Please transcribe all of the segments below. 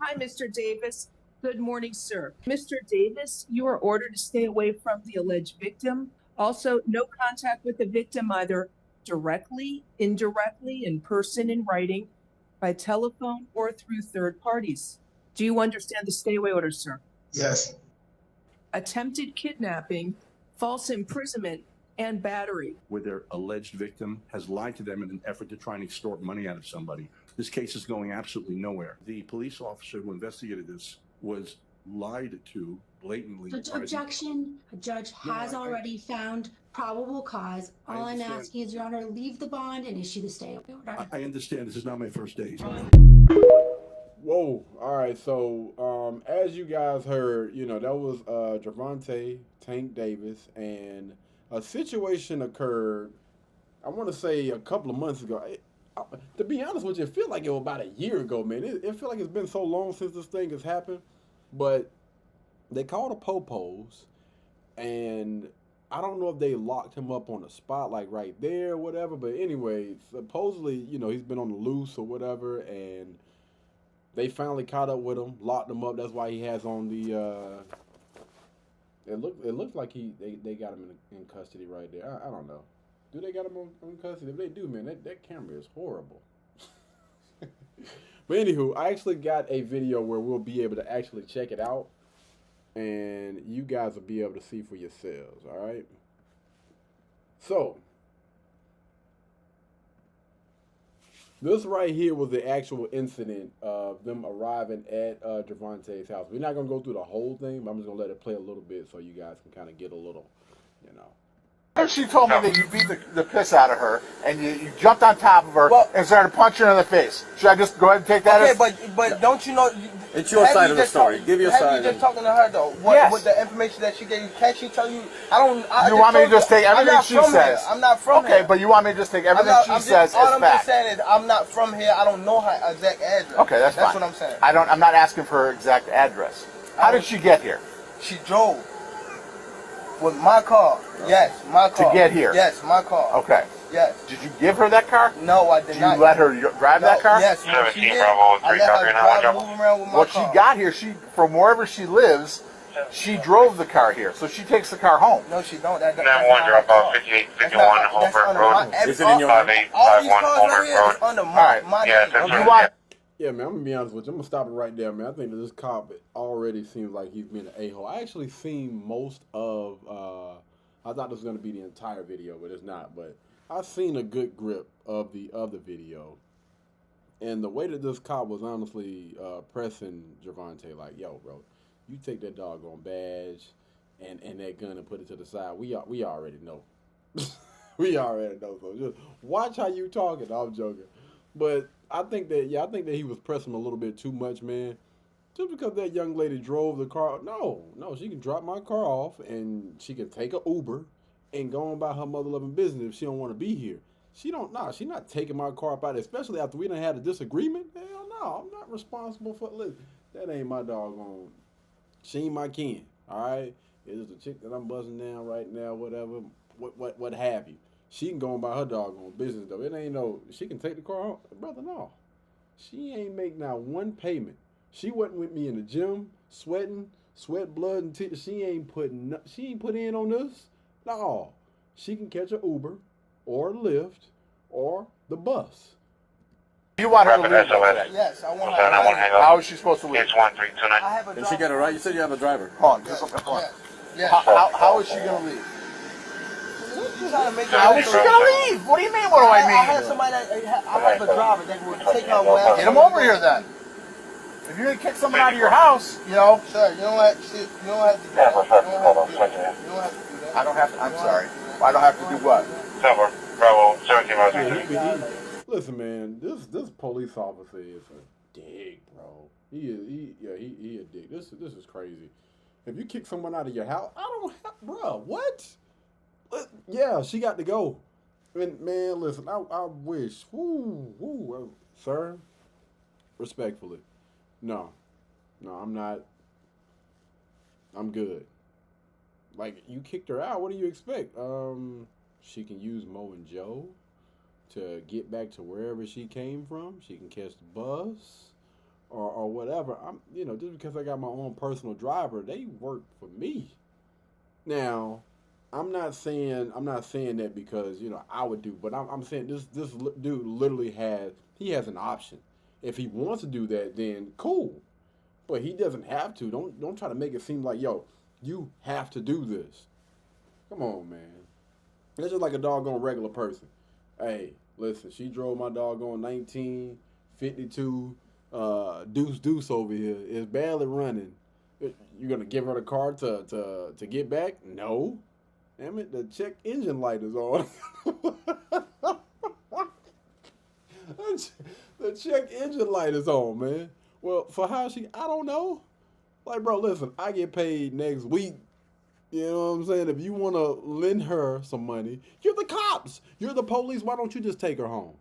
Hi, Mr. Davis. Good morning, sir. Mr. Davis, you are ordered to stay away from the alleged victim. Also, no contact with the victim either directly, indirectly, in person, in writing, by telephone, or through third parties. Do you understand the stay away order, sir? Yes. Attempted kidnapping, false imprisonment, and battery. Where their alleged victim has lied to them in an effort to try and extort money out of somebody. This case is going absolutely nowhere. The police officer who investigated this was lied to blatantly. Objection. A judge has already found probable cause. All I'm asking is, Your Honor, leave the bond and issue the stay away order. I understand this is not my first day. Whoa. All right. So, as you guys heard, that was Javante Tank Davis, and a situation occurred, I want to say a couple of months ago. To be honest with you, it feels like it was about a year ago, man. It feels like it's been so long since this thing has happened. But they called the Popos, and I don't know if they locked him up on the spot, like right there or whatever. But anyway, supposedly, he's been on the loose or whatever, and they finally caught up with him, locked him up. That's why he has on the. It looks like they got him in custody right there. I don't know. Do they got him on custody? If they do, man, that camera is horrible. But anywho, I actually got a video where we'll be able to actually check it out, and you guys will be able to see for yourselves. All right. So this right here was the actual incident of them arriving at Javante's house. We're not going to go through the whole thing, but I'm just going to let it play a little bit so you guys can kind of get a little, She told me that you beat the piss out of her, and you jumped on top of her and started punching her in the face. Should I just go ahead and take that? Okay, but don't you know? It's your side of the story. Give your side. Have you just talking to her though? What with the information that she gave you? Can't she tell you? You want me to just take everything she says? I'm not from here. Okay, but you want me to just take everything she says as fact? All I'm just saying is I'm not from here. I don't know her exact address. Okay, that's fine. That's what I'm saying. I'm not asking for her exact address. How did she get here? She drove with my car. Yes, my car. To get here? Yes, my car. Okay. Yes. Did you give her that car? No, I did not. Did you let her drive that car? Yes. 17 Bravo 3 copy now. Move around with my Well, car. she got here. From wherever she lives, she drove the car here, so she takes the car home. No, she don't. 9-1 drop off 5851 Holbrook Road. Is it in your 5851 Holbrook Road. Under my Yeah, name. that's right. Yeah, man, I'm going to be honest with you. I'm going to stop it right there, man. I think that this cop already seems like he's being an a-hole. I actually seen most of, I thought this was going to be the entire video, but it's not. But I've seen a good grip of the video. And the way that this cop was honestly pressing Javante, like, yo, bro, you take that doggone badge and that gun and put it to the side. We already know. We already know. So just watch how you talking. I'm joking. But I think that he was pressing a little bit too much, man. Just because that young lady drove the car, no, she can drop my car off and she can take an Uber and go on about her mother-loving business if she don't want to be here. She's not taking my car up out, especially after we done had a disagreement. Hell no, I'm not responsible for it. That ain't my doggone. She ain't my kin, all right? It's the chick that I'm buzzing down right now, whatever, what have you. She can go on about her doggone business, though. It ain't no, she can take the car home. Brother, no. She ain't make not one payment. She wasn't with me in the gym, sweating, sweat, blood, and tears. She ain't put in on this. No. She can catch an Uber or Lyft or the bus. You want her to leave? Yes, I want her. How is she supposed to leave? It's 1329. I have a Did she get it right? You said you have a driver. Hold on, just hold on. Yes. How is she going to leave? How is she going to leave? What do you mean, what do I mean? I have somebody I have a driver that will take her wherever. Get him over here then. If you're going to kick someone out of your house, Sir, you don't have to do that. You don't have to do that. I don't have to, I'm sorry. I don't have to do what? Bravo 17 Bravo. Listen, man, this police officer is a dick, bro. He a dick. This is crazy. If you kick someone out of your house, I don't have, bro. What? Yeah, she got to go. And man, listen, I wish, sir, respectfully, no, I'm not. I'm good. Like, you kicked her out. What do you expect? She can use Mo and Joe to get back to wherever she came from. She can catch the bus, or whatever. I'm, just because I got my own personal driver, they work for me. Now, I'm not saying that because I would do, but I'm saying this dude literally has an option. If he wants to do that, then cool, but he doesn't have to. Don't try to make it seem like you have to do this. Come on, man. It's just like a doggone regular person. Hey, listen, she drove my doggone 1952 Deuce over here. It's barely running. You gonna give her the car to get back? No. Damn it, the check engine light is on. The check engine light is on, man. Well, for how I don't know. Like, bro, listen, I get paid next week. You know what I'm saying? If you want to lend her some money, you're the cops. You're the police. Why don't you just take her home?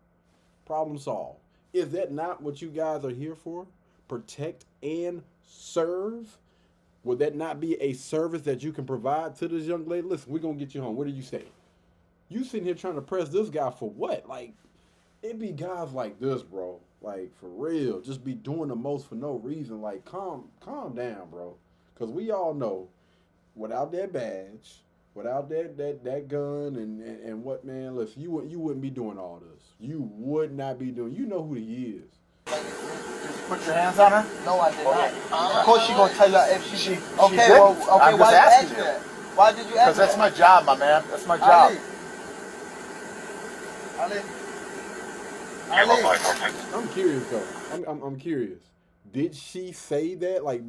Problem solved. Is that not what you guys are here for? Protect and serve? Would that not be a service that you can provide to this young lady? Listen, we're going to get you home. What do you say? You sitting here trying to press this guy for what? Like, it be guys like this, bro. Like, for real. Just be doing the most for no reason. Like, calm down, bro. Because we all know, without that badge, without that gun and what, man, listen, you wouldn't be doing all this. You would not be doing. You know who he is. Just put your hands on her? No, I did not. Of course she gonna tell you if she okay, did. well, okay, I'm why just did you ask asking me you. that? Why did you ask me Because that's my job, my man. That's my job. I'm curious though. I'm curious. Did she say that? Like,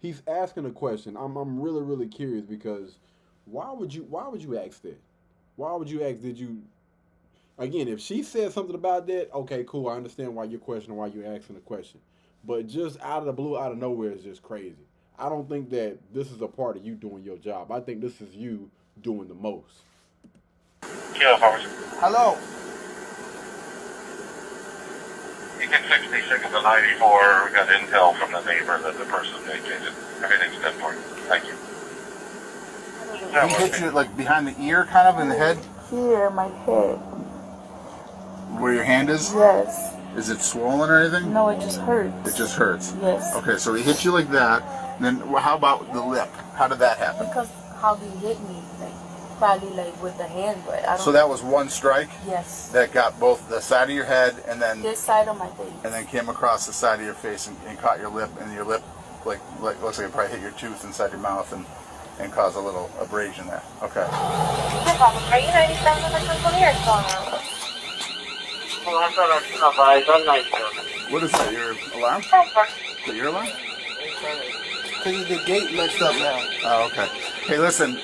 he's asking a question. I'm really curious because why would you ask that? Why would you ask? Did you? Again, if she said something about that, okay, cool. I understand why you're questioning, why you're asking the question. But just out of the blue, out of nowhere, is just crazy. I don't think that this is a part of you doing your job. I think this is you doing the most. Hello. You can 60 seconds to 94. We got intel from the neighbor that the person vacated. Everything's done for you. Thank you. He hit you like behind the ear, kind of in the head? Here, my head. Where your hand is? Yes. Is it swollen or anything? No, it just hurts. It just hurts? Yes. Okay, so he hit you like that. Then how about the lip? How did that happen? Because how he hit me, like probably like with the hand, but I don't. So that was one strike? Yes. That got both the side of your head and then This side of my face. and then came across the side of your face and caught your lip, and your lip like looks like it probably hit your tooth inside your mouth and caused a little abrasion there. Okay. Are you 97 on the concierge phone? What is that? Your alarm? Is that your alarm? Because the gate messed up now. Oh, okay. Hey, listen.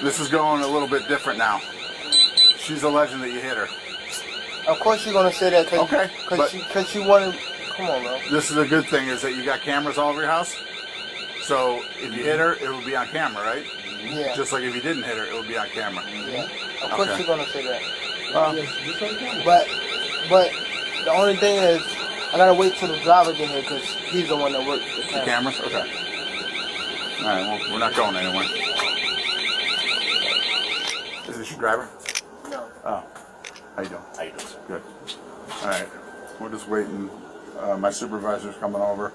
This is going a little bit different now. She's alleging that you hit her. Of course she's gonna say that. Okay. Because she wanted. Come on, bro. This is a good thing is that you got cameras all over your house. So if you hit her, it will be on camera, right? Yeah. Just like if you didn't hit her, it would be on camera. Yeah. Of course Okay. she's gonna say that. Well, But the only thing is, I gotta wait till the driver get here because he's the one that works the the camera. cameras? Okay. All right, well, we're not going anywhere. Is this your driver? No. Oh. How you doing? How you doing? Good. All right. We're just waiting. My supervisor's coming over.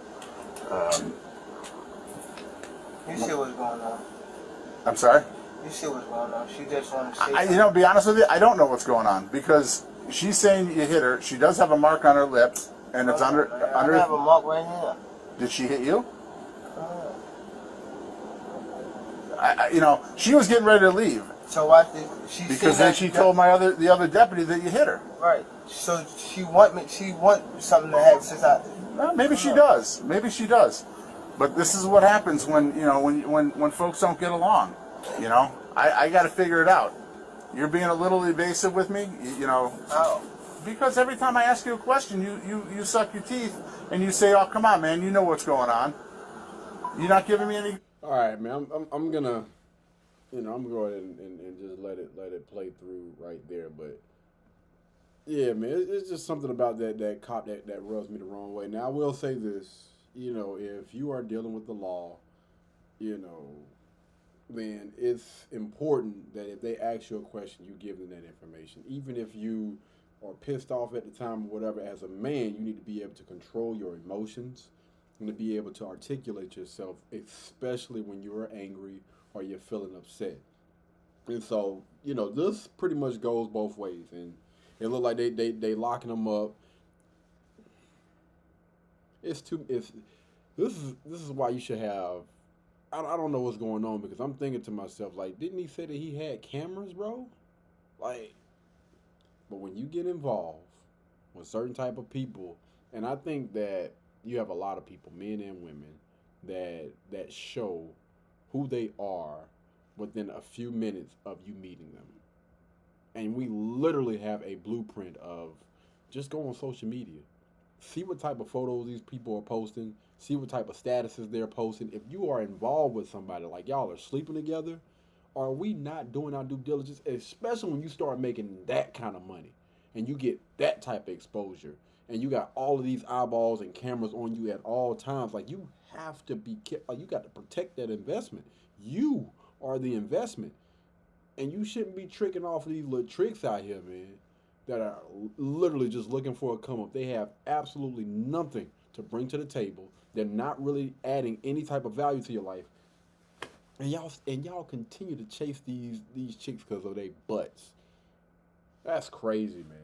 You see what's going on. I'm sorry? You see what's going on. She just wanted to say To be honest with you, I don't know what's going on because she's saying you hit her. She does have a mark on her lip, and it's under. I have a mark right here. Did she hit you? She was getting ready to leave So why did she? because say then that she told the other deputy that you hit her. Right. So she want me. She want something to happen since I. Well, maybe she does. Maybe she does. But this is what happens when when folks don't get along. I got to figure it out. You're being a little evasive with me. Oh. Because every time I ask you a question, you suck your teeth and you say, "Oh, come on, man, you know what's going on." You're not giving me any. All right, man. I'm gonna, I'm gonna go ahead and just let it play through right there. But yeah, man, it's just something about that cop that rubs me the wrong way. Now I will say this, if you are dealing with the law, then it's important that if they ask you a question, you give them that information, even if you or pissed off at the time or whatever, as a man, you need to be able to control your emotions and to be able to articulate yourself, especially when you're angry or you're feeling upset. And so, you know, this pretty much goes both ways. And it looked like they locking them up. This is why you should have, I don't know what's going on, because I'm thinking to myself, like, didn't he say that he had cameras, bro? Like, but when you get involved with certain type of people, and I think that you have a lot of people, men and women, that show who they are within a few minutes of you meeting them. And we literally have a blueprint of just go on social media. See what type of photos these people are posting. See what type of statuses they're posting. If you are involved with somebody, like y'all are sleeping together, are we not doing our due diligence? Especially when you start making that kind of money and you get that type of exposure and you got all of these eyeballs and cameras on you at all times. Like, you have to be careful. You got to protect that investment. You are the investment. And you shouldn't be tricking off of these little tricks out here, man, that are literally just looking for a come up. They have absolutely nothing to bring to the table. They're not really adding any type of value to your life. And y'all continue to chase these chicks because of their butts. That's crazy, man.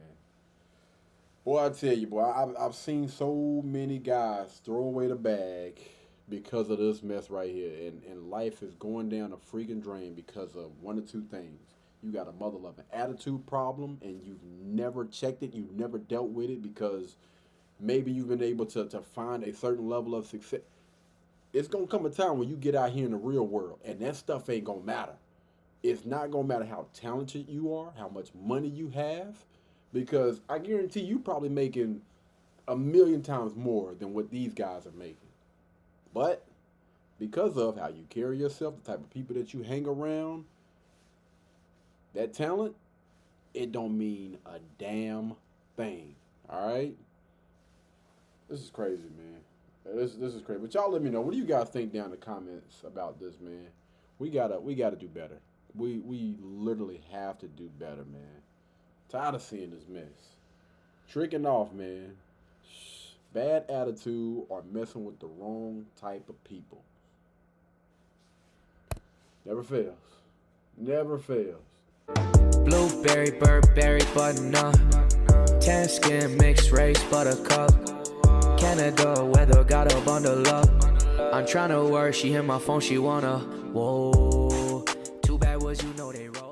Boy, I tell you, boy, I've seen so many guys throw away the bag because of this mess right here. And life is going down a freaking drain because of one or two things. You got a mother-loving attitude problem and you've never checked it. You've never dealt with it because maybe you've been able to find a certain level of success. It's going to come a time when you get out here in the real world and that stuff ain't going to matter. It's not going to matter how talented you are, how much money you have, because I guarantee you probably making 1,000,000 times more than what these guys are making. But because of how you carry yourself, the type of people that you hang around, that talent, it don't mean a damn thing. All right? This is crazy, man. This is crazy. But y'all let me know. What do you guys think down in the comments about this, man? We gotta do better. We literally have to do better, man. Tired of seeing this mess. Tricking off, man. Bad attitude or messing with the wrong type of people. Never fails. Never fails. Blueberry, Burberry, button-up. Tan skin, mixed race, buttercup. Canada weather, got a bundle up. I'm tryna work, she hit my phone, she wanna. Whoa. Too bad was you know they roll.